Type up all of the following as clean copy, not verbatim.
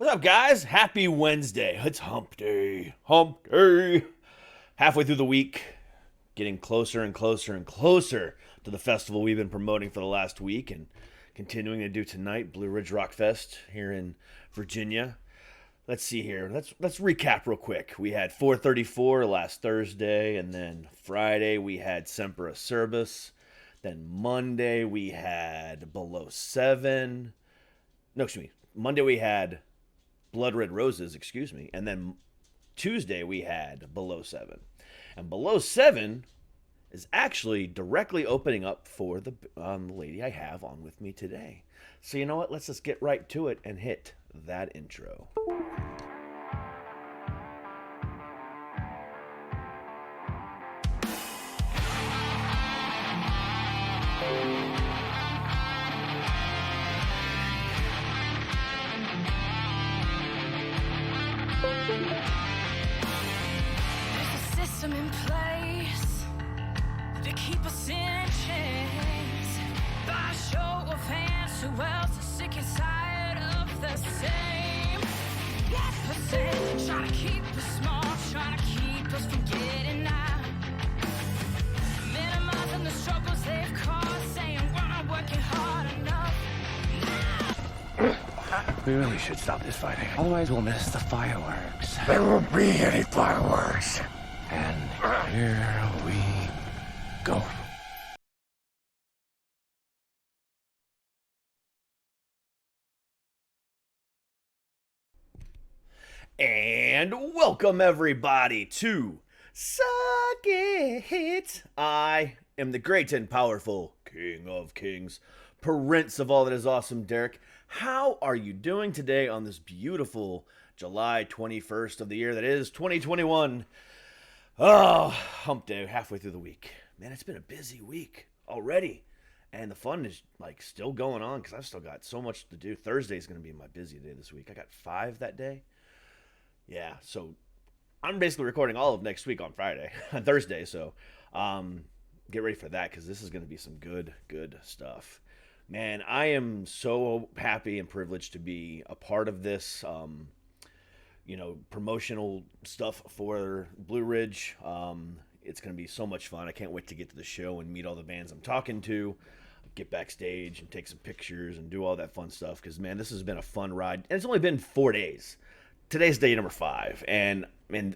What's up, guys? Happy Wednesday. It's hump day. Hump day. Halfway through the week, getting closer and closer and closer to the festival we've been promoting for the last week and continuing to do tonight, Blue Ridge Rock Fest here in Virginia. Let's see here. Let's recap real quick. We had 434 last Thursday, and then Friday we had Semper Cerbis. Then Monday we had Below Seven. No, excuse me. Monday we had Blood Red Roses, excuse me. And then Tuesday we had Below Seven. And Below Seven is actually directly opening up for the lady I have on with me today. So you know what? Let's just get right to it and hit that intro. System in place to keep us in chains. By a show of hands, who else is sick and tired of the same? 1% trying to keep us small, trying to keep us from getting out. Minimizing the struggles they've caused, saying we're not working hard enough. We really should stop this fighting. Otherwise, we'll miss the fireworks. There won't be any fireworks. And here we go. And welcome everybody to Suck It. I am the great and powerful King of Kings, Prince of all that is awesome, Derek. How are you doing today on this beautiful July 21st of the year that is 2021? Oh, hump day, halfway through the week. Man, it's been a busy week already. And the fun is like still going on because I've still got so much to do. Thursday's going to be my busy day this week. I got 5 that day. Yeah, so I'm basically recording all of next week on Friday, on Thursday. So get ready for that because this is going to be some good stuff. Man, I am so happy and privileged to be a part of this promotional stuff for Blue Ridge. It's going to be so much fun. I can't wait to get to the show and meet all the bands I'm talking to, get backstage and take some pictures and do all that fun stuff. Because, man, this has been a fun ride. And it's only been 4 days. Today's day number 5. And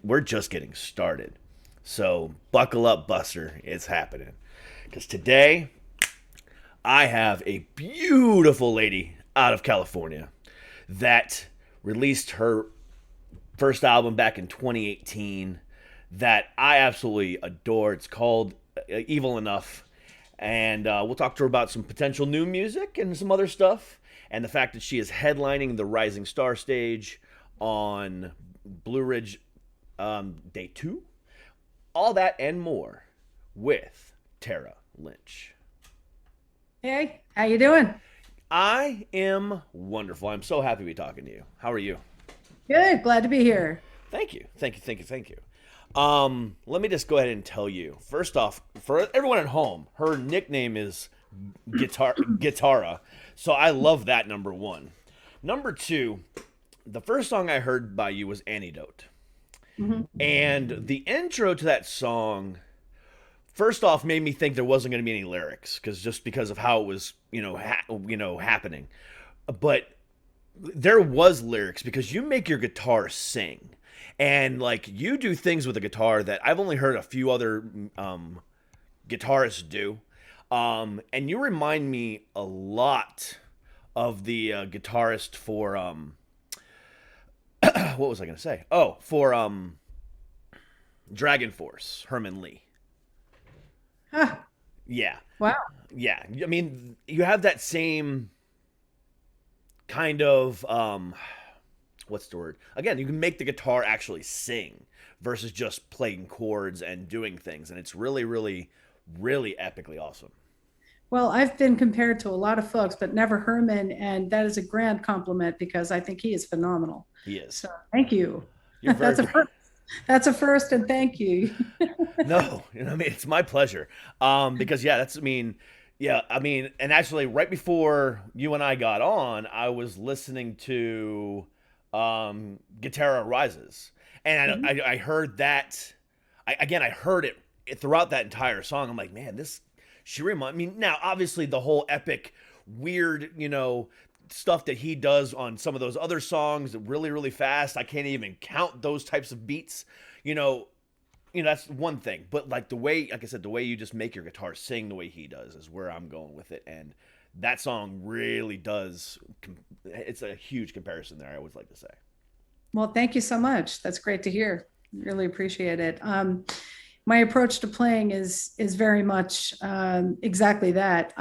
we're just getting started. So buckle up, Buster. It's happening. Because today I have a beautiful lady out of California that released her first album back in 2018 that I absolutely adore. It's called Evil Enough. And we'll talk to her about some potential new music and some other stuff. And the fact that she is headlining the Rising Star stage on Blue Ridge Day 2. All that and more with Tara Lynch. Hey, how you doing? I am wonderful. I'm so happy to be talking to you. How are you? Good. Glad to be here. Thank you. Let me just go ahead and tell you. First off, for everyone at home, her nickname is Gui-Tara. So I love that, number 1. Number 2, the first song I heard by you was Antidote. Mm-hmm. And the intro to that song, first off, made me think there wasn't going to be any lyrics because of how it was, happening. But there was lyrics because you make your guitar sing, and like you do things with a guitar that I've only heard a few other guitarists do, and you remind me a lot of the guitarist for what was I gonna say? Oh, for Dragon Force, Herman Lee. Huh. Yeah. Wow. Yeah. I mean, you have that same kind of what's the word? Again, you can make the guitar actually sing versus just playing chords and doing things, and it's really, really, really epically awesome. Well, I've been compared to a lot of folks, but never Herman, and that is a grand compliment because I think he is phenomenal. He is. So thank you. You're very That's a first, and thank you. No, it's my pleasure. Because and actually right before you and I got on, I was listening to Gui-Tara Rises. And I heard that, I heard it throughout that entire song. I'm like, man, she reminds me. Now, obviously, the whole epic, weird, stuff that he does on some of those other songs, really, really fast. I can't even count those types of beats, that's one thing. But like the way, like I said, the way you just make your guitar sing the way he does is where I'm going with it. And that song really does, it's a huge comparison there, I always like to say. Well, thank you so much. That's great to hear. Really appreciate it. My approach to playing is very much exactly that.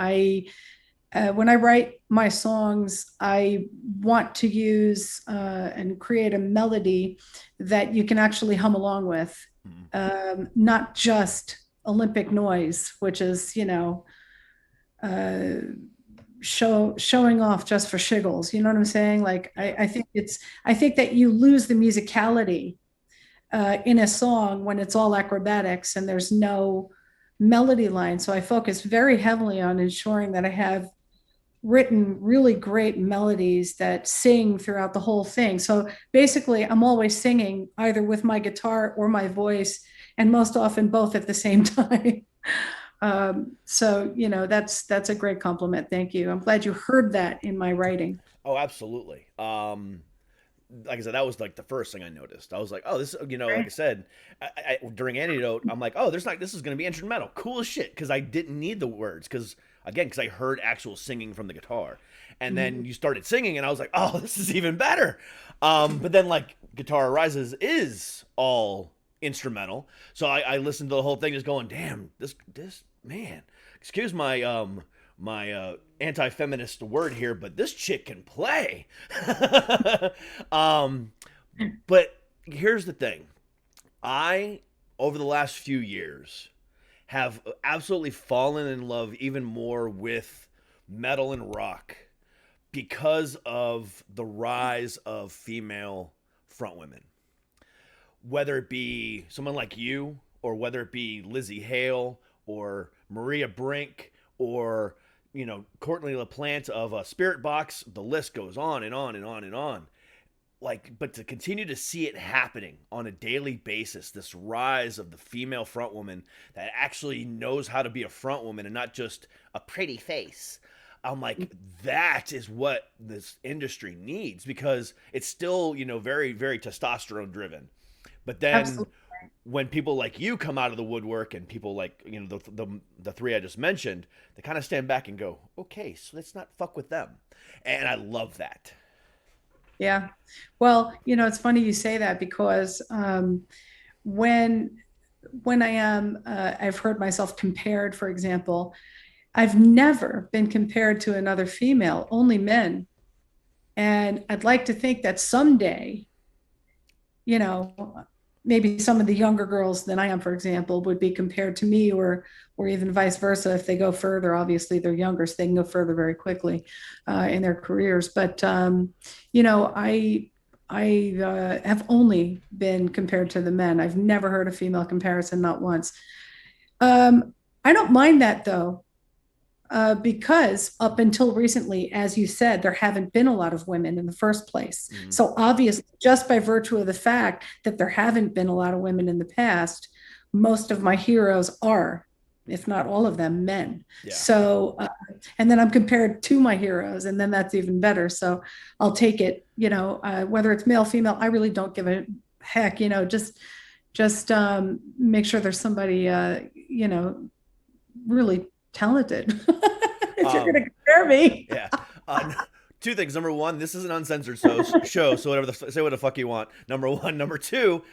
When I write my songs, I want to use and create a melody that you can actually hum along with, not just Olympic noise, which is, showing off just for shiggles. You know what I'm saying? Like, I think that you lose the musicality in a song when it's all acrobatics and there's no melody line. So I focus very heavily on ensuring that I have written really great melodies that sing throughout the whole thing. So basically, I'm always singing either with my guitar or my voice, and most often both at the same time. So that's a great compliment. Thank you. I'm glad you heard that in my writing. Oh, absolutely. Like I said, that was like the first thing I noticed. I was like, oh, this, like I said, during Antidote, I'm like, oh, this is going to be instrumental. Cool as shit. Cause I didn't need the words. Cause I heard actual singing from the guitar, and then you started singing and I was like, oh, this is even better. But then like Gui-Tara Rises is all instrumental. So I listened to the whole thing just going, damn, this man, excuse my, my anti-feminist word here, but this chick can play. But here's the thing. Over the last few years, have absolutely fallen in love even more with metal and rock because of the rise of female frontwomen. Whether it be someone like you, or whether it be Lizzie Hale, or Maria Brink, or Courtney LaPlante of Spirit Box, the list goes on and on and on and on. But to continue to see it happening on a daily basis, this rise of the female front woman that actually knows how to be a front woman and not just a pretty face. I'm like, that is what this industry needs, because it's still, very, very testosterone driven. But then Absolutely. When people like you come out of the woodwork, and people like, the three I just mentioned, they kind of stand back and go, okay, so let's not fuck with them. And I love that. Yeah. Well, it's funny you say that, because when I've heard myself compared, for example, I've never been compared to another female, only men. And I'd like to think that someday, maybe some of the younger girls than I am, for example, would be compared to me, or even vice versa. If they go further, obviously they're younger, so they can go further very quickly in their careers. But I have only been compared to the men. I've never heard a female comparison, not once. I don't mind that though, because up until recently, as you said, there haven't been a lot of women in the first place. Mm-hmm. So obviously, just by virtue of the fact that there haven't been a lot of women in the past, most of my heroes are, if not all of them, men. Yeah. So, and then I'm compared to my heroes, and then that's even better. So I'll take it, whether it's male, female, I really don't give a heck, just make sure there's somebody, really talented. If you're going to compare me. Yeah. Two things. Number one, this is an uncensored show, so say what the fuck you want. Number one. Number two,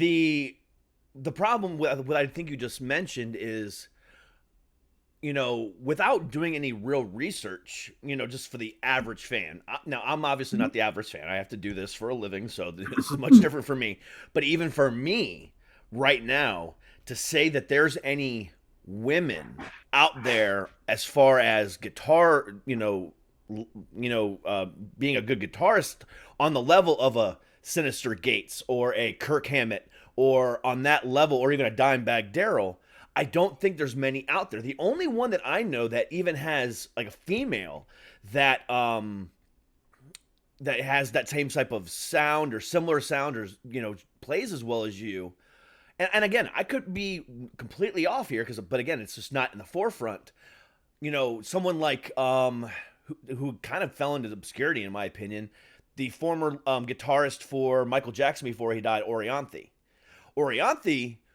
the problem with what I think you just mentioned is, without doing any real research, just for the average fan. Now, I'm obviously not the average fan. I have to do this for a living, so this is much different for me. But even for me, right now, to say that there's any women out there as far as guitar, being a good guitarist on the level of a Sinister Gates or a Kirk Hammett, or on that level, or even a Dimebag Darrell, I don't think there's many out there. The only one that I know that even has like a female that that has that same type of sound or similar sound, or plays as well as you. And again, I could be completely off here, but again, it's just not in the forefront. Someone like who kind of fell into obscurity, in my opinion, the former guitarist for Michael Jackson before he died, Orianthi.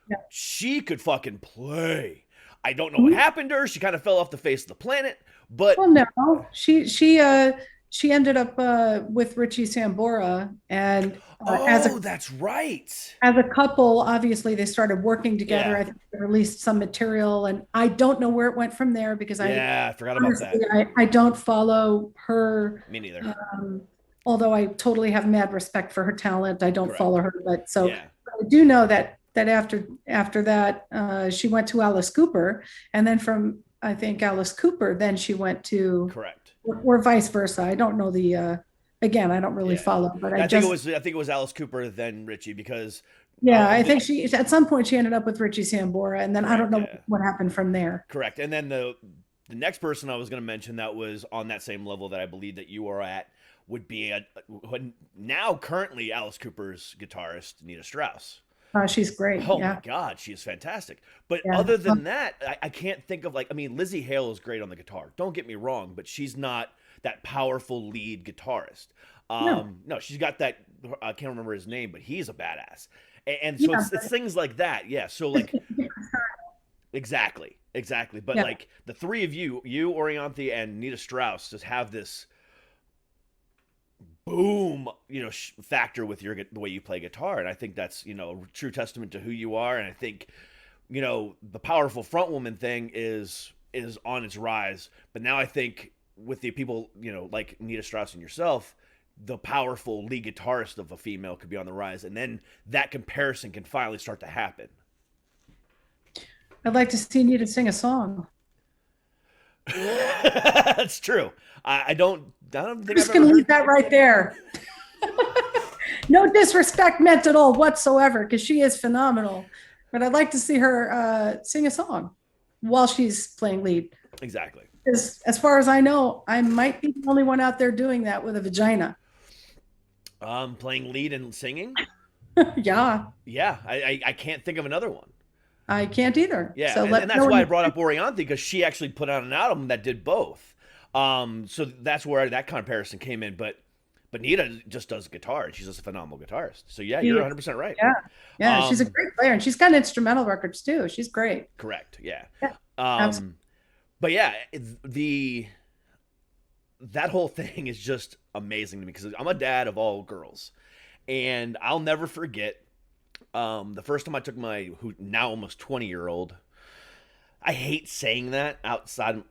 Yeah. She could fucking play. I don't know what happened to her. She kind of fell off the face of the planet. But Well, no, she ended up with Richie Sambora, and that's right. as a couple, obviously they started working together. Yeah. I think they released some material, and I don't know where it went from there because I forgot about that. I don't follow her. Me neither. Although I totally have mad respect for her talent, I don't Correct. follow her. But Yeah. I do know that after that, she went to Alice Cooper, and then from I think Alice Cooper, then she went to Correct. or vice versa. I don't know again, I don't really Yeah. follow, but I think it was Alice Cooper then Richie, because I think she at some point she ended up with Richie Sambora, and then I don't know Correct, yeah. what happened from there. correct. And then the next person I was going to mention that was on that same level that I believe that you are at would be now currently Alice Cooper's guitarist, Nita Strauss. She's great. Oh Yeah. my God, she is fantastic. But Yeah. other than that, I can't think of Lizzie Hale is great on the guitar. Don't get me wrong, but she's not that powerful lead guitarist. No, she's got that. I can't remember his name, but he's a badass. And so it's things like that. Yeah. So exactly. But Yeah. the three of you, Orianthi and Nita Strauss, just have this boom, factor with the way you play guitar. And I think that's, a true testament to who you are. And I think, the powerful front woman thing is on its rise. But now I think with the people, like Nita Strauss and yourself, the powerful lead guitarist of a female could be on the rise. And then that comparison can finally start to happen. I'd like to see Nita sing a song. That's true. I don't think Just I've gonna ever leave that right there. No disrespect meant at all whatsoever, because she is phenomenal. But I'd like to see her sing a song while she's playing lead. Exactly. As far as I know, I might be the only one out there doing that with a vagina. Playing lead and singing. Yeah, Yeah, I can't think of another one. I can't either. Yeah, So and that's why I brought up Orianthi, because she actually put out an album that did both. So that's where that comparison came in. But Nita just does guitar, and she's just a phenomenal guitarist. So yeah, you're 100% right. Yeah, she's a great player, and she's got instrumental records too. She's great. Correct. Yeah. Absolutely. But yeah, that whole thing is just amazing to me, because I'm a dad of all girls, and I'll never forget the first time I took my now almost 20-year-old. I hate saying that outside,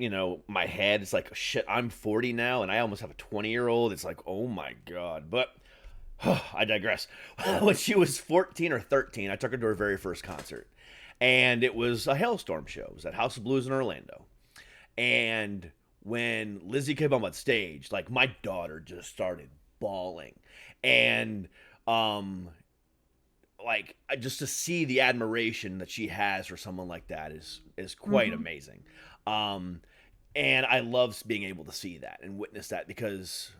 my head. It's like, shit, I'm 40 now, and I almost have a 20-year-old. It's like, oh my God. But I digress. When she was 14 or 13, I took her to her very first concert, and it was a Hailstorm show. It was at House of Blues in Orlando. And when Lizzie came up on stage, my daughter just started bawling. And just to see the admiration that she has for someone like that is quite amazing. And I love being able to see that and witness that, because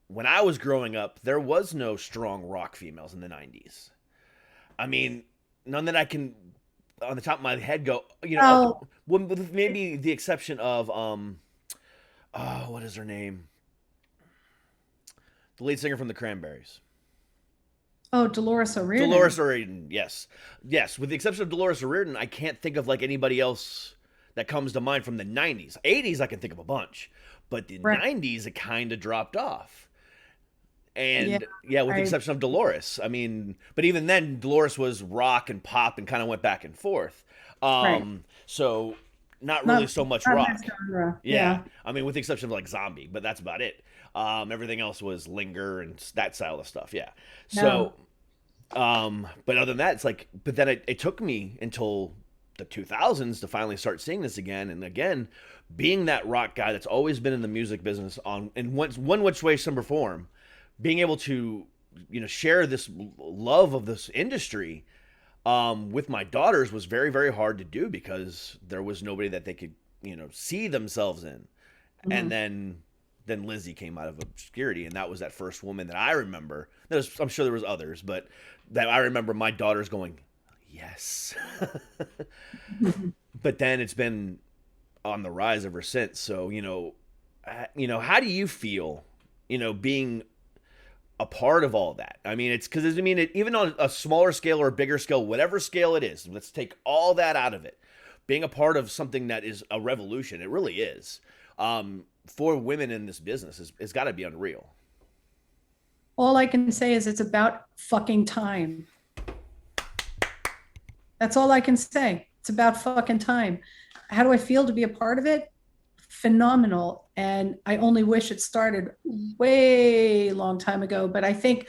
when I was growing up, there was no strong rock females in the 90s. I mean, none that I can on the top of my head go, with maybe the exception of what is her name? The lead singer from the Cranberries. Oh, Dolores O'Riordan. Dolores O'Riordan, yes. With the exception of Dolores O'Riordan, I can't think of anybody else that comes to mind from the 90s. 80s, I can think of a bunch, but the 90s, it kind of dropped off. And with the exception of Dolores. I mean, but even then, Dolores was rock and pop and kind of went back and forth. So not really so much rock. Yeah. I mean, with the exception of Zombie, but that's about it. Everything else was Linger and that style of stuff. Yeah. So, but other than that, it's but then it took me until the 2000s to finally start seeing this again. And again, being that rock guy that's always been in the music business in one which way, some form, being able to, share this love of this industry, with my daughters was very, very hard to do, because there was nobody that they could, see themselves in. And then then Lizzie came out of obscurity, and that was that first woman that I remember. I'm sure there was others, but that I remember my daughters going, yes. But then it's been on the rise ever since. So, how do you feel, being a part of all that? I mean, it's because, even on a smaller scale or a bigger scale, whatever scale it is, let's take all that out of it. Being a part of something that is a revolution, it really is, for women in this business, it's got to be unreal. All I can say is it's about fucking time. That's all I can say. It's about fucking time. How do I feel to be a part of it? Phenomenal. And I only wish it started way long time ago. But I think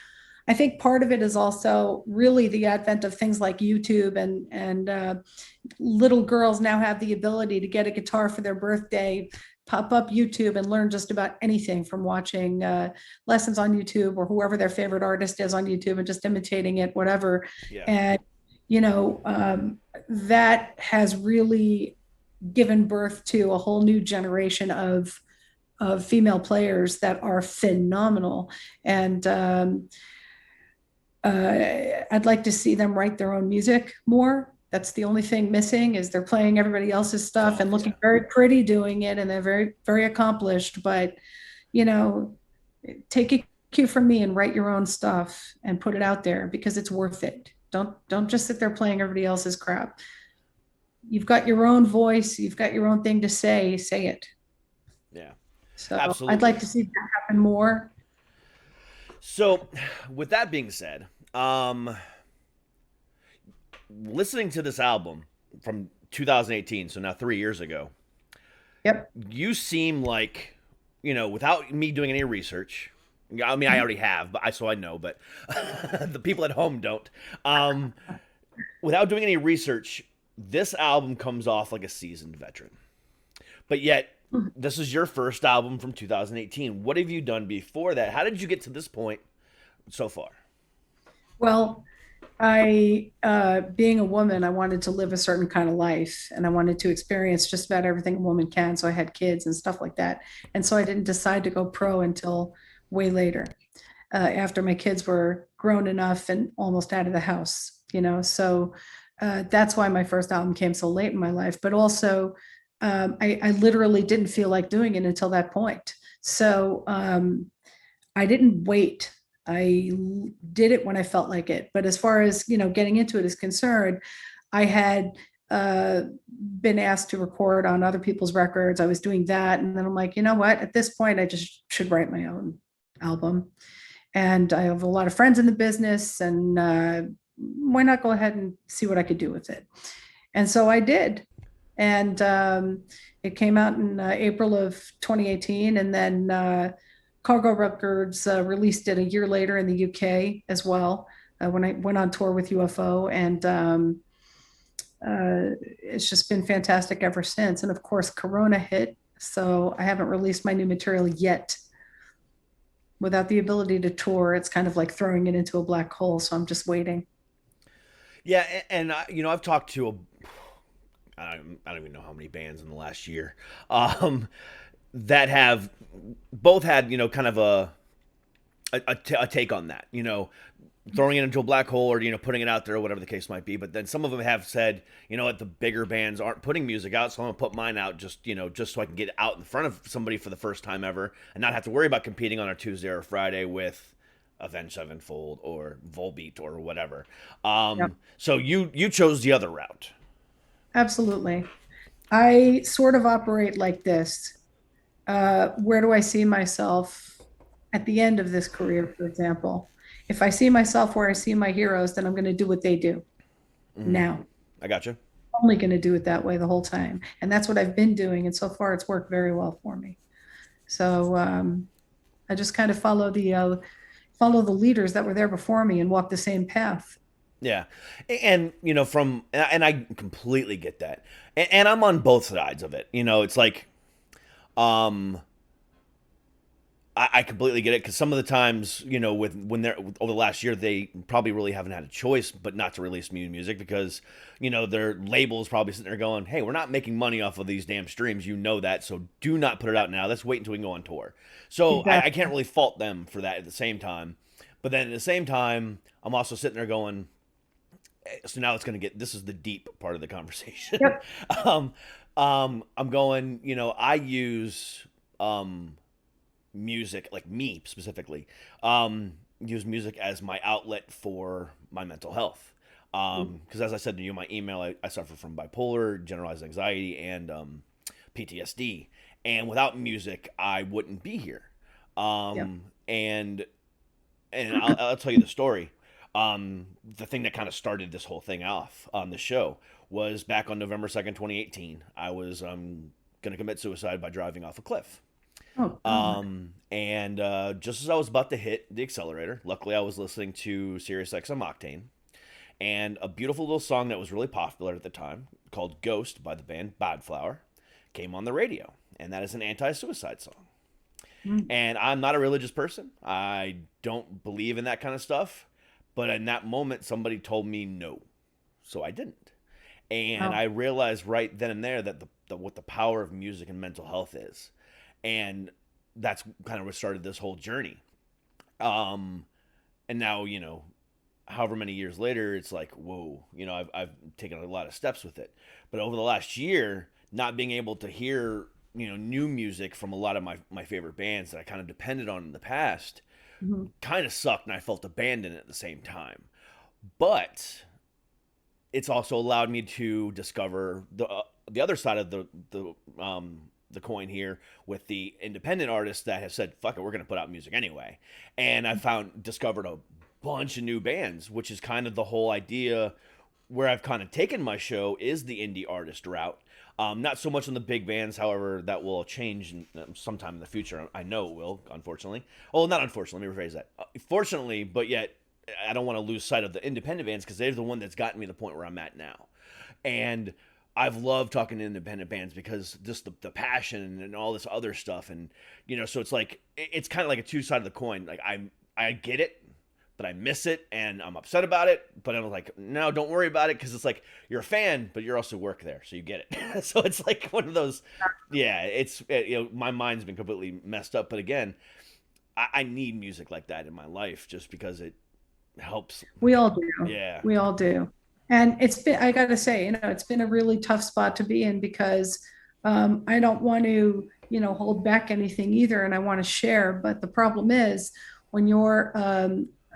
part of it is also really the advent of things like YouTube, and little girls now have the ability to get a guitar for their birthday, pop up YouTube and learn just about anything from watching lessons on YouTube or whoever their favorite artist is on YouTube and just imitating it, whatever. Yeah. And, that has really given birth to a whole new generation of female players that are phenomenal. And I'd like to see them write their own music more. That's the only thing missing, is they're playing everybody else's stuff and looking very pretty doing it, and they're very, very accomplished. But, take a cue from me and write your own stuff and put it out there, because it's worth it. Don't just sit there playing everybody else's crap. You've got your own voice. You've got your own thing to say. Say it. Yeah. So Absolutely. I'd like to see that happen more. So, with that being said, listening to this album from 2018, so now 3 years ago, Yep. you seem like, without me doing any research, I mean, I already have, so I know, but the people at home don't. Without doing any research, this album comes off like a seasoned veteran. But yet, this is your first album from 2018. What have you done before that? How did you get to this point so far? Well, being a woman, I wanted to live a certain kind of life, and I wanted to experience just about everything a woman can. So I had kids and stuff like that. And so I didn't decide to go pro until way later, after my kids were grown enough and almost out of the house, So that's why my first album came so late in my life. But also, I literally didn't feel like doing it until that point. So I didn't wait. I did it when I felt like it. But as far as, getting into it is concerned, I had been asked to record on other people's records. I was doing that. And then I'm like, you know what? At this point, I just should write my own album. And I have a lot of friends in the business, and why not go ahead and see what I could do with it? And so I did. And it came out in April of 2018. And then Cargo Records released it a year later in the UK as well, when I went on tour with UFO. And it's just been fantastic ever since. And of course, Corona hit. So I haven't released my new material yet. Without the ability to tour, it's kind of like throwing it into a black hole. So I'm just waiting. Yeah, and I've talked to I don't even know how many bands in the last year that have both had kind of a take on that, throwing it into a black hole, or putting it out there, or whatever the case might be. But then some of them have said, what, the bigger bands aren't putting music out, so I'm gonna put mine out just so I can get out in front of somebody for the first time ever, and not have to worry about competing on a Tuesday or Friday with Avenged Sevenfold or Volbeat or whatever. Yep. So you chose the other route. Absolutely. I sort of operate like this. Where do I see myself at the end of this career, for example? If I see myself where I see my heroes, then I'm going to do what they do now. I gotcha. I'm only going to do it that way the whole time. And that's what I've been doing. And so far, it's worked very well for me. So I just kind of follow the leaders that were there before me and walk the same path. Yeah. And, and I completely get that. And I'm on both sides of it. It's like, I completely get it, because some of the times, when they're over the last year, they probably really haven't had a choice but not to release new music, because their label is probably sitting there going, "Hey, we're not making money off of these damn streams, that, so do not put it out now. Let's wait until we can go on tour." So I Exactly. can't really fault them for that at the same time. But then at the same time, I'm also sitting there going, so now it's going to get, this is the deep part of the conversation. Yep. um, I'm going, I use music, like me specifically, use music as my outlet for my mental health. Because as I said to you in my email, I suffer from bipolar, generalized anxiety, and PTSD. And without music, I wouldn't be here. Yep. And I'll tell you the story. The thing that kind of started this whole thing off on the show was back on November 2nd, 2018. I was going to commit suicide by driving off a cliff. Oh, God. And just as I was about to hit the accelerator, luckily I was listening to SiriusXM Octane, and a beautiful little song that was really popular at the time called Ghost by the band Badflower came on the radio. And that is an anti-suicide song. And I'm not a religious person. I don't believe in that kind of stuff. But in that moment, somebody told me no. So I didn't. And Oh. I realized right then and there that what the power of music and mental health is. And that's kind of what started this whole journey. And now, however many years later, it's like, whoa, I've taken a lot of steps with it. But over the last year, not being able to hear, new music from a lot of my favorite bands that I kind of depended on in the past kind of sucked, and I felt abandoned at the same time. But it's also allowed me to discover the other side of the coin here, with the independent artists that have said, "Fuck it, we're going to put out music anyway." And I discovered a bunch of new bands, which is kind of the whole idea where I've kind of taken my show, is the indie artist route. Not so much on the big bands, however, that will change sometime in the future. I know it will, unfortunately. Oh, not unfortunately, let me rephrase that. Fortunately, but yet I don't want to lose sight of the independent bands, because they're the one that's gotten me to the point where I'm at now. And I've loved talking to independent bands because just the passion and all this other stuff. And, so it's like, it's kind of like a two-sided of the coin. Like I get it, but I miss it, and I'm upset about it. But I'm like, no, don't worry about it, because it's like, you're a fan, but you're also work there, so you get it. So it's like one of those, yeah. My mind's been completely messed up. But again, I need music like that in my life, just because it helps. We all do. Yeah, We all do. And I got to say, it's been a really tough spot to be in, because I don't want to, hold back anything either. And I want to share. But the problem is, when you're,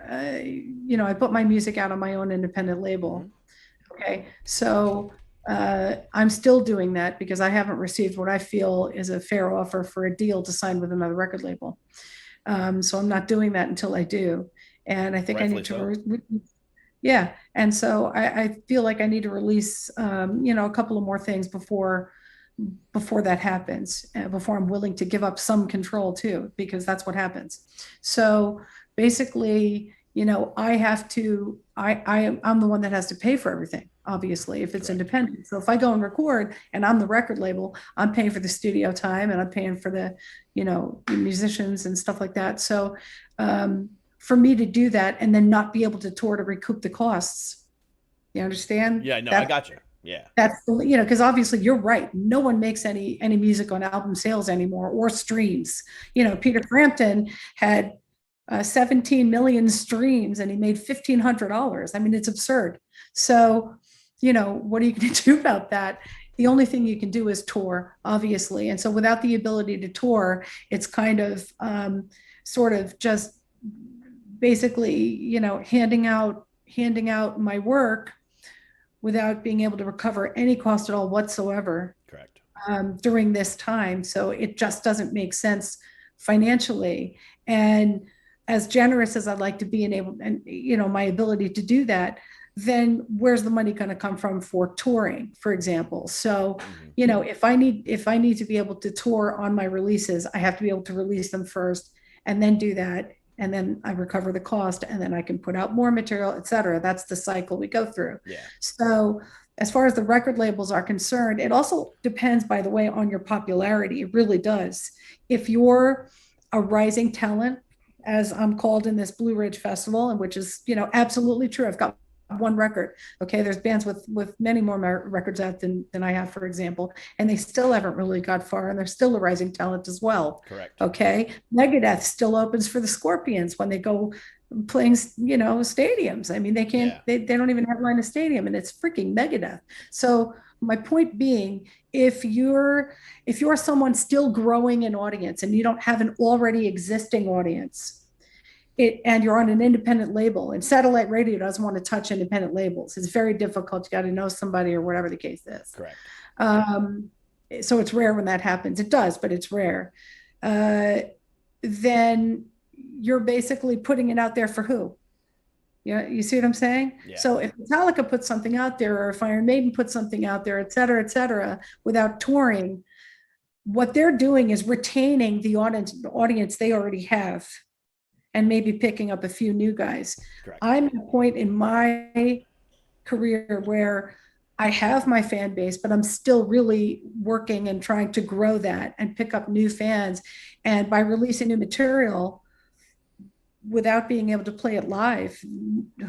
I put my music out on my own independent label. Okay. So I'm still doing that because I haven't received what I feel is a fair offer for a deal to sign with another record label. So I'm not doing that until I do. And I think I need to, rightfully yeah. And so I feel like I need to release, a couple of more things before that happens, before I'm willing to give up some control too, because that's what happens. So basically, I have to, I'm the one that has to pay for everything, obviously, if it's independent. So if I go and record and I'm the record label, I'm paying for the studio time, and I'm paying for the musicians and stuff like that. So for me to do that and then not be able to tour to recoup the costs, you understand? Yeah, no, I got you. Yeah. That's, because obviously you're right. No one makes any music on album sales anymore, or streams. Peter Frampton had 17 million streams and he made $1,500. I mean, it's absurd. So, what are you going to do about that? The only thing you can do is tour, obviously. And so without the ability to tour, it's kind of sort of just basically, handing out my work without being able to recover any cost at all whatsoever. Correct. During this time. So it just doesn't make sense financially. And as generous as I'd like to be and my ability to do that, then where's the money going to come from for touring, for example? So, if I need to be able to tour on my releases, I have to be able to release them first and then do that. And then I recover the cost, and then I can put out more material, et cetera. That's the cycle we go through. Yeah. So as far as the record labels are concerned, it also depends, by the way, on your popularity. It really does. If you're a rising talent, as I'm called in this Blue Ridge Festival, and which is, absolutely true. I've got one record. Okay, there's bands with many more records out than I have, for example, and they still haven't really got far, and they're still a rising talent as well. Correct. Okay, Megadeth still opens for the Scorpions when they go playing, stadiums. I mean, they can't, they don't even headline a stadium, and it's freaking Megadeth. So my point being, if you're someone still growing an audience and you don't have an already existing audience, and you're on an independent label, and satellite radio doesn't want to touch independent labels. It's very difficult. You got to know somebody, or whatever the case is. Correct. So it's rare when that happens. It does, but it's rare. Then you're basically putting it out there for who? Yeah, you see what I'm saying? Yeah. So if Metallica puts something out there, or if Iron Maiden puts something out there, et cetera, without touring, what they're doing is retaining the audience they already have, and maybe picking up a few new guys. Correct. I'm at a point in my career where I have my fan base, but I'm still really working and trying to grow that and pick up new fans. And by releasing new material, without being able to play it live,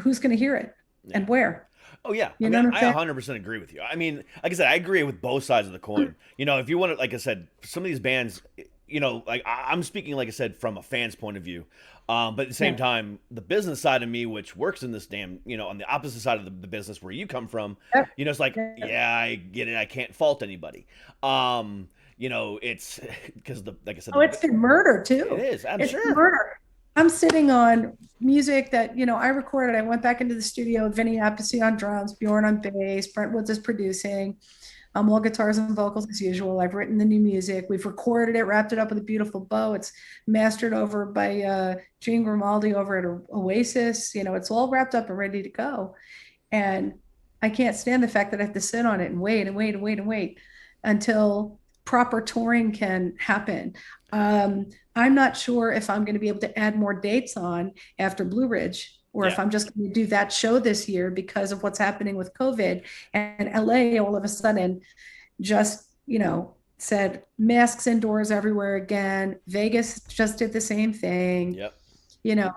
who's going to hear it and where? Oh yeah, You I know mean, what I'm I saying? 100% agree with you. I mean, like I said, I agree with both sides of the coin. If you want to, like I said, some of these bands, like I'm speaking, like I said, from a fan's point of view. But at the same time, the business side of me, which works in this damn, on the opposite side of the business where you come from, it's like, yeah, I get it. I can't fault anybody. It's because like I said, It's been murder too. It is. I'm It's sure. murder. I'm sitting on music that, I recorded. I went back into the studio, Vinny Appice on drums, Bjorn on bass, Brent Woods is producing. All guitars and vocals as usual. I've written the new music. We've recorded it, wrapped it up with a beautiful bow. It's mastered over by Gene Grimaldi over at Oasis. It's all wrapped up and ready to go. And I can't stand the fact that I have to sit on it and wait and wait and wait and wait until proper touring can happen. I'm not sure if I'm going to be able to add more dates on after Blue Ridge, or if I'm just going to do that show this year because of what's happening with COVID. And LA all of a sudden just, said masks indoors everywhere again. Vegas just did the same thing. Yep.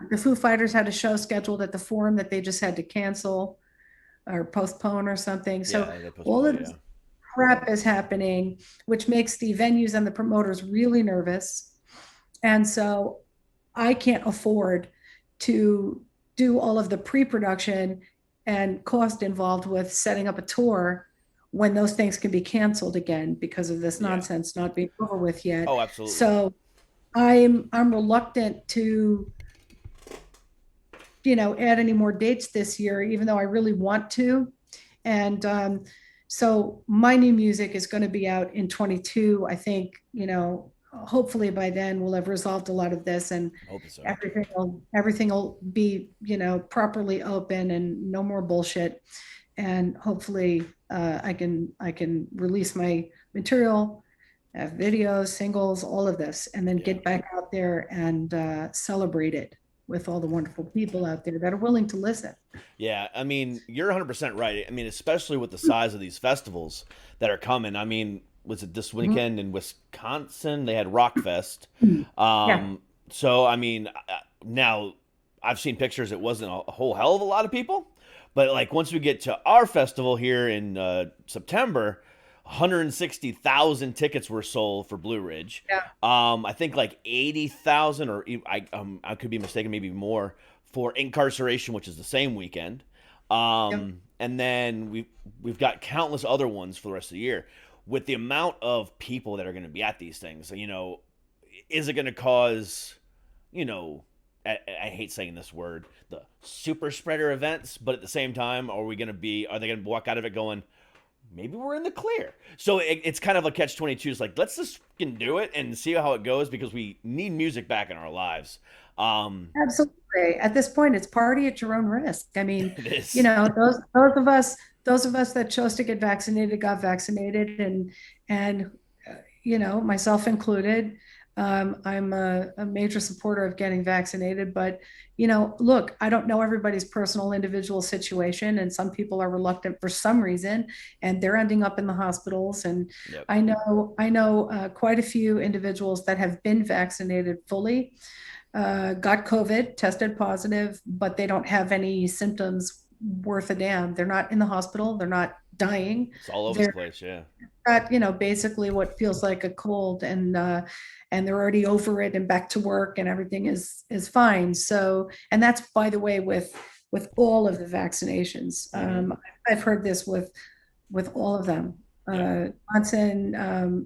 The Foo Fighters had a show scheduled at the Forum that they just had to cancel or postpone or something. So all of this crap is happening, which makes the venues and the promoters really nervous. And so I can't afford to do all of the pre-production and cost involved with setting up a tour when those things can be canceled again because of this nonsense not being over with yet. Oh, absolutely. So I'm reluctant to, add any more dates this year, even though I really want to. And so my new music is going to be out in 22. I think, hopefully by then we'll have resolved a lot of this, and so. everything will be, properly open and no more bullshit. And hopefully I can release my material, have videos, singles, all of this, and then get back out there and celebrate it with all the wonderful people out there that are willing to listen. Yeah, I mean, you're 100% right. I mean, especially with the size of these festivals that are coming. I mean, was it this weekend in Wisconsin? They had Rockfest. So, I mean, now I've seen pictures. It wasn't a whole hell of a lot of people. But, like, once we get to our festival here in September, 160,000 tickets were sold for Blue Ridge. Yeah. I think like 80,000, or I could be mistaken, maybe more, for Incarceration, which is the same weekend. And then we've got countless other ones for the rest of the year. With the amount of people that are going to be at these things, is it going to cause, I hate saying this word, the super spreader events, but at the same time, are they going to walk out of it going, maybe we're in the clear? So it's kind of a catch-22. It's like, let's just do it and see how it goes, because we need music back in our lives. Absolutely. At this point, it's party at your own risk. I mean, It is. those of us that chose to get vaccinated got vaccinated, and myself included. I'm a major supporter of getting vaccinated, but look, I don't know everybody's personal individual situation, and some people are reluctant for some reason, and they're ending up in the hospitals. And Yep. I know quite a few individuals that have been vaccinated fully, got COVID, tested positive, but they don't have any symptoms worth a damn. They're not in the hospital. They're not dying. It's all over the They're place. Yeah. got, basically what feels like a cold, and they're already over it and back to work, and everything is fine. So, and that's, by the way, with all of the vaccinations. I've heard this with all of them. Johnson,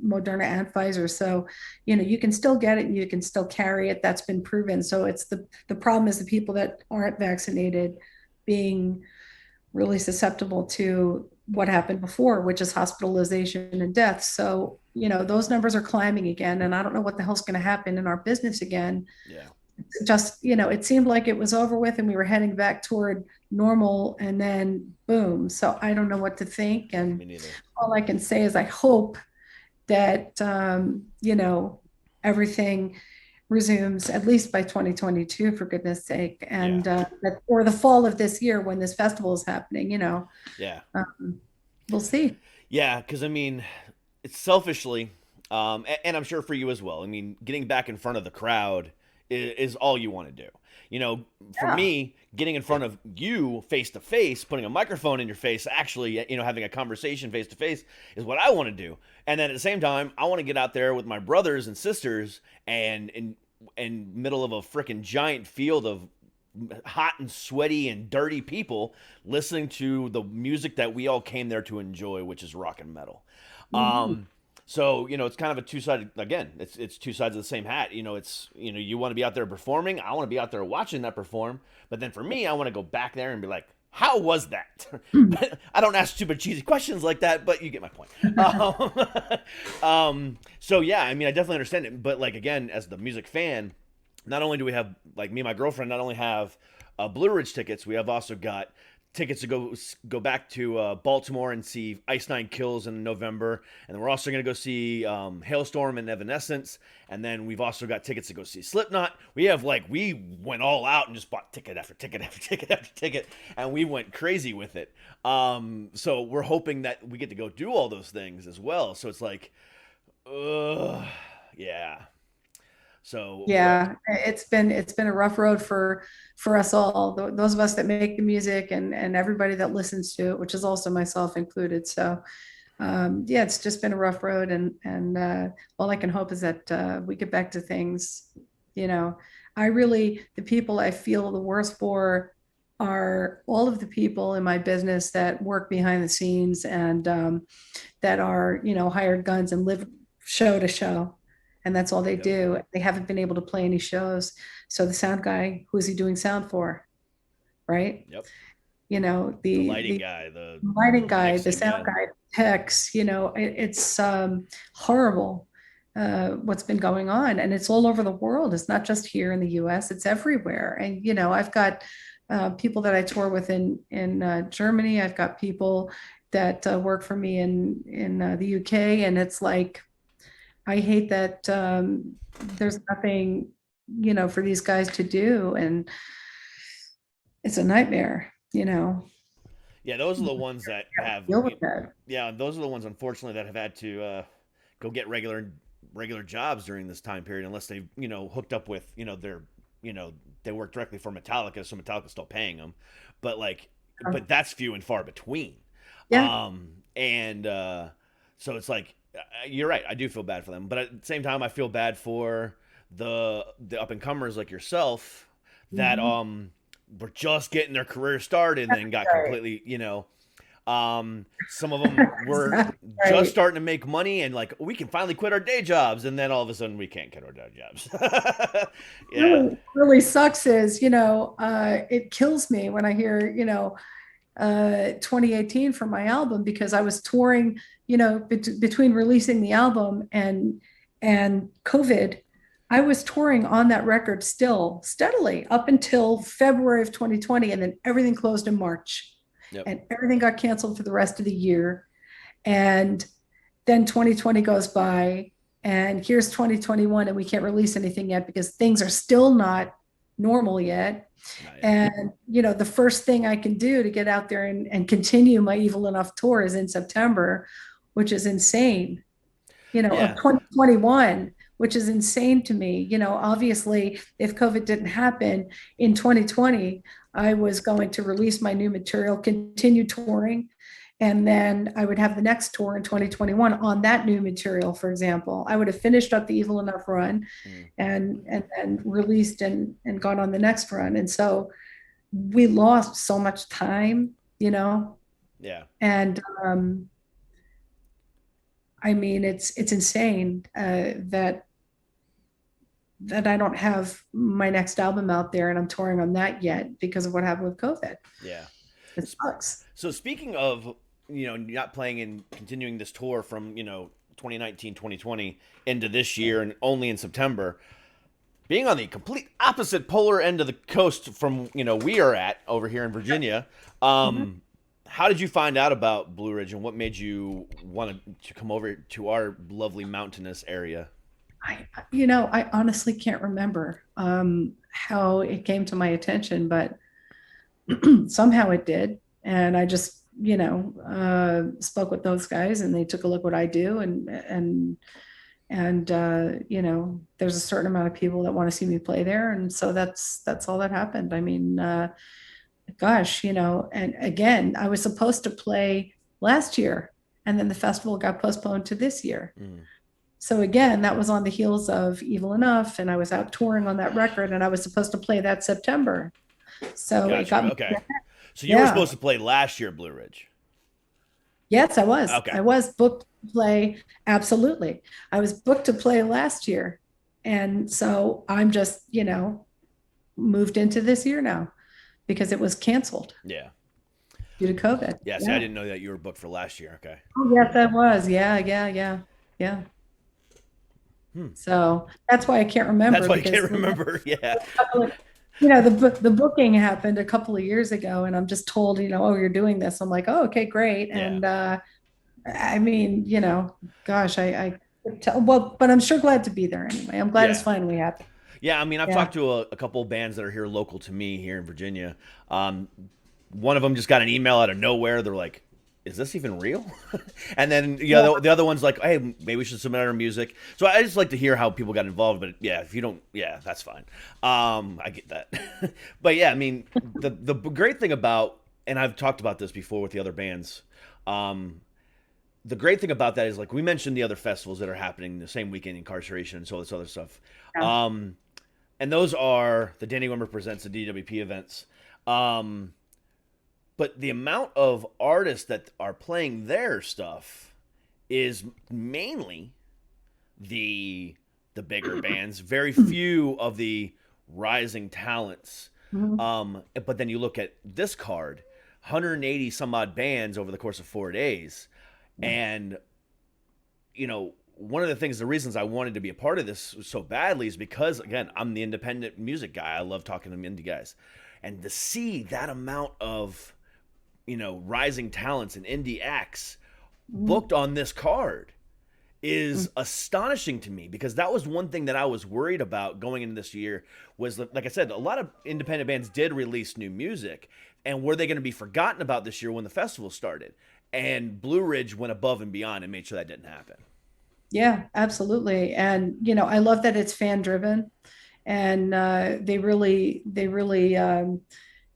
Moderna, and Pfizer. So, you can still get it and you can still carry it. That's been proven. So it's the problem is the people that aren't vaccinated being really susceptible to what happened before, which is hospitalization and death. So, those numbers are climbing again, and I don't know what the hell's going to happen in our business again. Yeah. Just, it seemed like it was over with and we were heading back toward normal, and then boom. So I don't know what to think. Me And neither. all I can say is I hope that, everything resumes at least by 2022, for goodness sake. And or the fall of this year when this festival is happening, Yeah. we'll see. Yeah. Because I mean, it's selfishly, and I'm sure for you as well. I mean, getting back in front of the crowd is all you want to do. For me, getting in front of you face to face, putting a microphone in your face, actually, having a conversation face to face is what I want to do. And then at the same time, I want to get out there with my brothers and sisters and in middle of a freaking giant field of hot and sweaty and dirty people listening to the music that we all came there to enjoy, which is rock and metal. So, it's kind of a two-sided, again, it's two sides of the same hat. It's, you want to be out there performing. I want to be out there watching that perform. But then for me, I want to go back there and be like, how was that? I don't ask stupid, cheesy questions like that, but you get my point. So, yeah, I mean, I definitely understand it. But, like, again, as the music fan, not only do we have, like, me and my girlfriend, not only have Blue Ridge tickets, we have also got tickets to go back to Baltimore and see Ice Nine Kills in November, and then we're also going to go see Hailstorm and Evanescence, and then we've also got tickets to go see Slipknot. We went all out and just bought ticket after ticket after ticket after ticket, and we went crazy with it. So we're hoping that we get to go do all those things as well. So it's like, yeah. So yeah, it's been a rough road for us all, those of us that make the music, and everybody that listens to it, which is also myself included. So yeah, it's just been a rough road, and all I can hope is that we get back to things. The people I feel the worst for are all of the people in my business that work behind the scenes, and that are hired guns and live show to show. And that's all they do. They haven't been able to play any shows. So the sound guy, who is he doing sound for? Right? Yep. The lighting guy, the sound guy, techs, it's horrible what's been going on. And it's all over the world. It's not just here in the US, it's everywhere. And, I've got people that I tour with in Germany. I've got people that work for me in the UK. And it's like, I hate that there's nothing, for these guys to do, and it's a nightmare, Yeah, those are the ones that have. Deal with that. Yeah, those are the ones, unfortunately, that have had to go get regular jobs during this time period, unless they've hooked up with they work directly for Metallica, so Metallica's still paying them, but but that's few and far between. Yeah. So it's like. You're right. I do feel bad for them, but at the same time, I feel bad for the up and comers like yourself that were just getting their career started and then got completely, some of them were just starting to make money and like we can finally quit our day jobs, and then all of a sudden we can't quit our day jobs. Yeah, really sucks is it kills me when I hear 2018 for my album, because I was touring between releasing the album and COVID. I was touring on that record still steadily up until February of 2020, and then everything closed in March. Yep. And everything got canceled for the rest of the year. And then 2020 goes by, and here's 2021 and we can't release anything yet because things are still not normal yet. And the first thing I can do to get out there and continue my Evil Enough tour is in September, which is insane, of 2021, which is insane to me. Obviously, if COVID didn't happen in 2020, I was going to release my new material, continue touring, and then I would have the next tour in 2021 on that new material. For example, I would have finished up the Evil Enough run and then released and gone on the next run. And so we lost so much time, Yeah. And I mean, it's insane that I don't have my next album out there and I'm touring on that yet because of what happened with COVID. Yeah. It sucks. So speaking of, not playing and continuing this tour from, 2019, 2020 into this year and only in September, being on the complete opposite polar end of the coast from, we are at over here in Virginia, how did you find out about Blue Ridge and what made you want to come over to our lovely mountainous area? I honestly can't remember how it came to my attention, but somehow it did. And I just, spoke with those guys and they took a look what I do. And there's a certain amount of people that want to see me play there. And so that's all that happened. I mean, gosh, and again, I was supposed to play last year and then the festival got postponed to this year. So again, that was on the heels of Evil Enough, and I was out touring on that record, and I was supposed to play that September. So Gotcha. it got okay. So you were supposed to play last year at Blue Ridge. Yes, I was. Okay. I was booked to play. Absolutely. I was booked to play last year. And so I'm just, moved into this year now because it was canceled. Yeah. Due to COVID. Yeah. See, I didn't know that you were booked for last year. Okay. Oh, yes, I was. Yeah. So that's why I can't remember. That's why I can't remember. Yeah. The booking happened a couple of years ago, and I'm just told, oh, you're doing this. I'm like, oh, okay, great. Yeah. And I mean, gosh, I could tell, well, but I'm sure glad to be there anyway. I'm glad it's finally happened. Yeah, I mean, I've talked to a couple of bands that are here local to me here in Virginia. One of them just got an email out of nowhere. They're like, is this even real? And then the other one's like, hey, maybe we should submit our music. So I just like to hear how people got involved. But yeah, if you don't, that's fine. I get that. But yeah, I mean, the great thing about, and I've talked about this before with the other bands, the great thing about that is, like we mentioned, the other festivals that are happening the same weekend, Incarceration and so this other stuff. Yeah. And those are the Danny Wimmer Presents, the DWP events. But the amount of artists that are playing their stuff is mainly the bigger bands, very few of the rising talents. But then you look at this card, 180 some odd bands over the course of 4 days. And, one of the reasons I wanted to be a part of this so badly is because, again, I'm the independent music guy. I love talking to indie guys. And to see that amount of, rising talents and indie acts booked on this card is astonishing to me, because that was one thing that I was worried about going into this year was, like I said, a lot of independent bands did release new music, and were they going to be forgotten about this year when the festival started? And Blue Ridge went above and beyond and made sure that didn't happen. Yeah, absolutely. And, I love that it's fan driven, and they really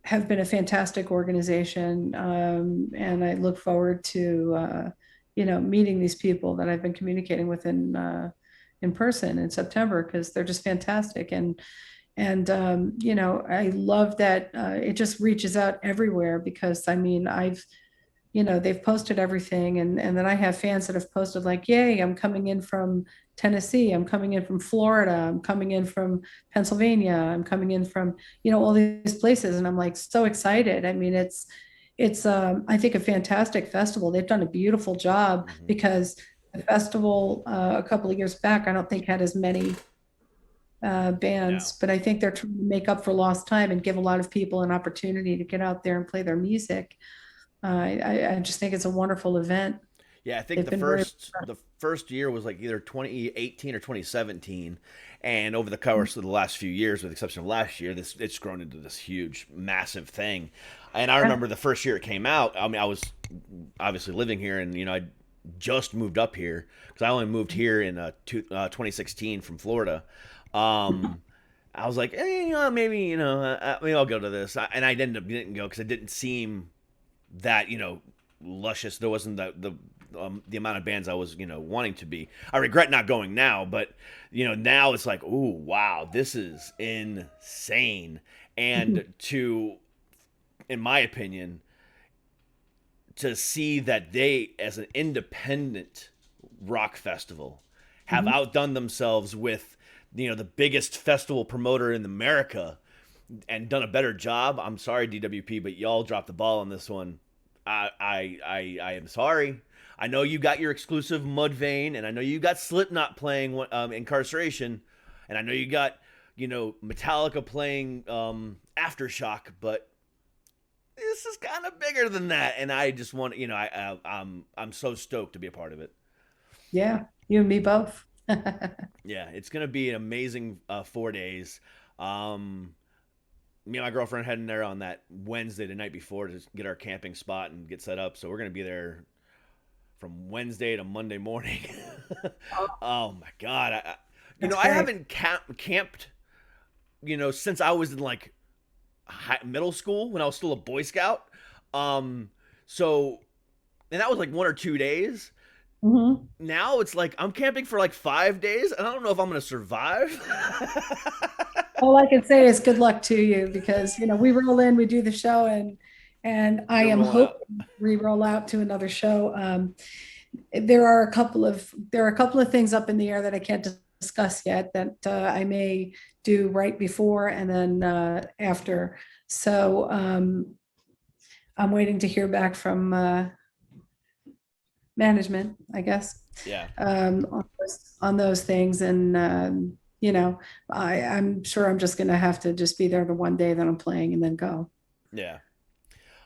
have been a fantastic organization. And I look forward to, meeting these people that I've been communicating with in person in September, because they're just fantastic. And I love that it just reaches out everywhere, because I mean, they've posted everything. And then I have fans that have posted like, yay, I'm coming in from Tennessee, I'm coming in from Florida, I'm coming in from Pennsylvania, I'm coming in from, all these places. And I'm like, so excited. I mean, it's I think a fantastic festival. They've done a beautiful job, because the festival a couple of years back, I don't think had as many bands, but I think they're trying to make up for lost time and give a lot of people an opportunity to get out there and play their music. I just think it's a wonderful event. Yeah, I think They've been very the first year was like either 2018 or 2017, and over the course of the last few years, with the exception of last year, this it's grown into this huge, massive thing. And I remember the first year it came out. I mean, I was obviously living here, and I just moved up here because I only moved here in 2016 from Florida. I was like, maybe maybe I'll go to this, and I ended up didn't go because it didn't seem that luscious. There wasn't the amount of bands I was wanting to be. I regret not going now, but now it's like, ooh, wow, this is insane. And in my opinion, to see that they, as an independent rock festival, have outdone themselves with the biggest festival promoter in America and done a better job. I'm sorry, DWP, but y'all dropped the ball on this one. I am sorry. I know you got your exclusive Mudvayne, and I know you got Slipknot playing Incarceration, and I know you got Metallica playing Aftershock, but this is kind of bigger than that, and I just want I'm so stoked to be a part of it. Yeah, you and me both. Yeah, it's gonna be an amazing 4 days. Me and my girlfriend heading there on that Wednesday, the night before, to get our camping spot and get set up. So we're gonna be there from Wednesday to Monday morning. Oh my god, I haven't camped, since I was in like middle school when I was still a Boy Scout. So, and that was like 1 or 2 days. Now it's like I'm camping for like 5 days, and I don't know if I'm gonna survive. All I can say is good luck to you, because we roll in, we do the show, and I am hoping we roll out to another show. There are a couple of things up in the air that I can't discuss yet that I may do right before and then after. So I'm waiting to hear back from management, I guess. Yeah. On those things, and I'm sure I'm just gonna have to just be there the one day that I'm playing and then go. Yeah.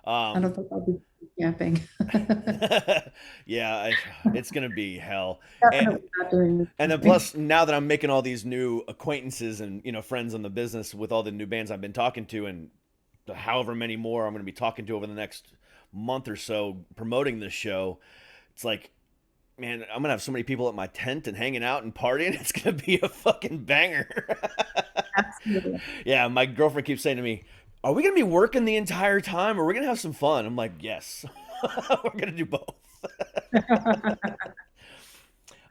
I don't think I'll be camping. Yeah, it's gonna be hell. Definitely not doing And then plus, now that I'm making all these new acquaintances and friends in the business with all the new bands I've been talking to, and however many more I'm going to be talking to over the next month or so promoting this show, it's like, man, I'm gonna have so many people at my tent and hanging out and partying. It's gonna be a fucking banger. Absolutely. Yeah, my girlfriend keeps saying to me, "Are we gonna be working the entire time, or are we gonna have some fun?" I'm like, "Yes, we're gonna do both."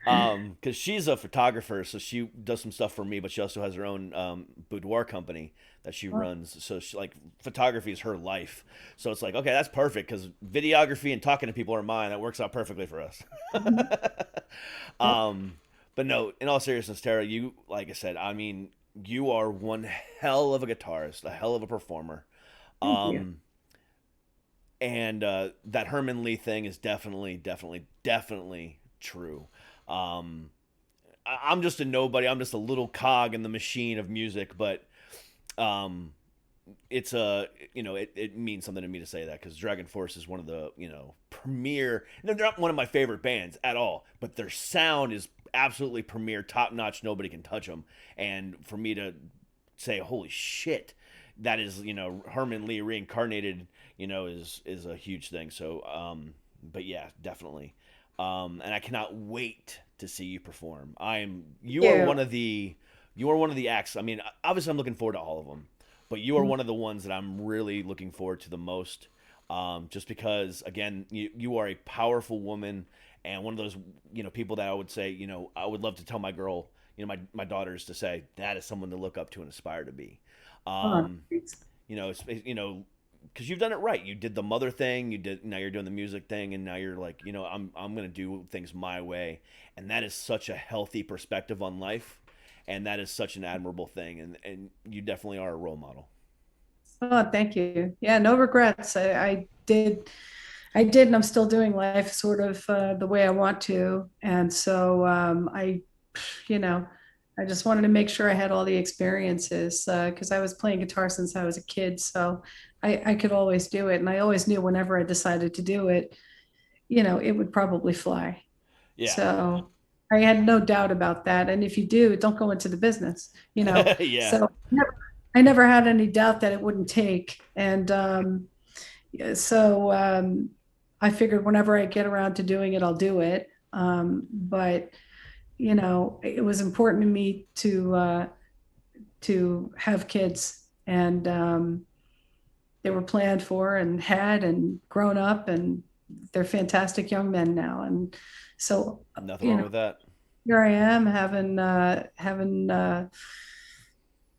Because she's a photographer, so she does some stuff for me, but she also has her own boudoir company that she runs. So she, like, photography is her life. So it's like, okay, that's perfect, because videography and talking to people are mine. That works out perfectly for us. But no, in all seriousness, Tara, you, like I said, I mean, you are one hell of a guitarist, a hell of a performer. Thank you. And that Herman Lee thing is definitely true. I'm just a nobody. I'm just a little cog in the machine of music, but it's it means something to me to say that, because Dragon Force is one of the premier. They're not one of my favorite bands at all, but their sound is absolutely premier, top notch. Nobody can touch them. And for me to say, holy shit, that is Herman Lee reincarnated, is a huge thing. So but yeah, definitely. And I cannot wait to see you perform. You are one of the acts. I mean, obviously I'm looking forward to all of them, but you are one of the ones that I'm really looking forward to the most. Just because, again, you are a powerful woman, and one of those, people that I would say, I would love to tell my girl, my daughters, to say that is someone to look up to and aspire to be. Because you've done it right. You did the mother thing. Now you're doing the music thing, and now you're like, I'm going to do things my way, and that is such a healthy perspective on life, and that is such an admirable thing, and you definitely are a role model. Oh, thank you. Yeah, no regrets. I did, and I'm still doing life sort of the way I want to, and so I just wanted to make sure I had all the experiences, because I was playing guitar since I was a kid, so I could always do it. And I always knew whenever I decided to do it, it would probably fly. Yeah. So I had no doubt about that. And if you do, don't go into the business, Yeah. So I never had any doubt that it wouldn't take. And I figured whenever I get around to doing it, I'll do it. But it was important to me to have kids, and they were planned for and had and grown up, and they're fantastic young men now. And so Nothing wrong with that. here I am having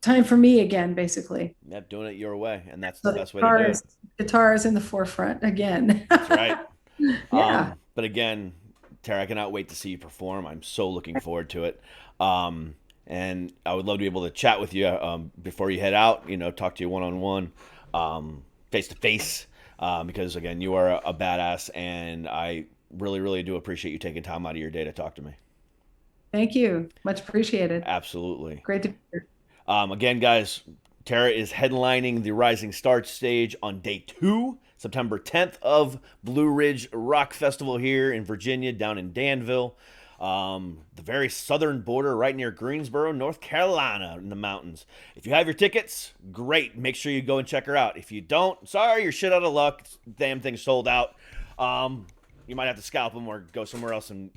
time for me again, basically. Yep, doing it your way, and that's So the best way to do it. Guitar is in the forefront again. That's right. Yeah. But again, Tara, I cannot wait to see you perform. I'm so looking forward to it. And I would love to be able to chat with you before you head out, talk to you one-on-one, face-to-face, because, again, you are a badass, and I really, really do appreciate you taking time out of your day to talk to me. Thank you. Much appreciated. Absolutely. Great to be here. Again, guys, Tara is headlining the Rising Star stage on day 2, September 10th of Blue Ridge Rock Festival here in Virginia, down in Danville. The very southern border, right near Greensboro, North Carolina, in the mountains. If you have your tickets, great. Make sure you go and check her out. If you don't, sorry, you're shit out of luck. Damn thing's sold out. You might have to scalp them or go somewhere else and,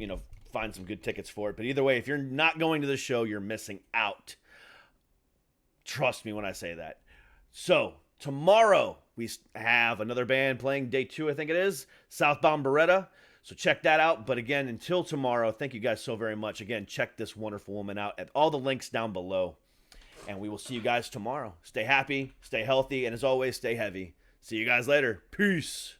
find some good tickets for it. But either way, if you're not going to the show, you're missing out. Trust me when I say that. So, tomorrow, we have another band playing day 2, I think it is, Southbound Beretta. So check that out. But again, until tomorrow, thank you guys so very much. Again, check this wonderful woman out at all the links down below. And we will see you guys tomorrow. Stay happy, stay healthy, and as always, stay heavy. See you guys later. Peace.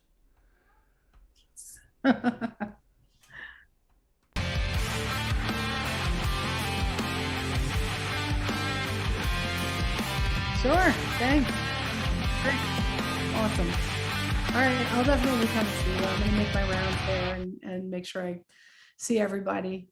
Sure. Thanks. Great. Awesome. All right. I'll definitely come see you. I'm going to make my rounds there and make sure I see everybody.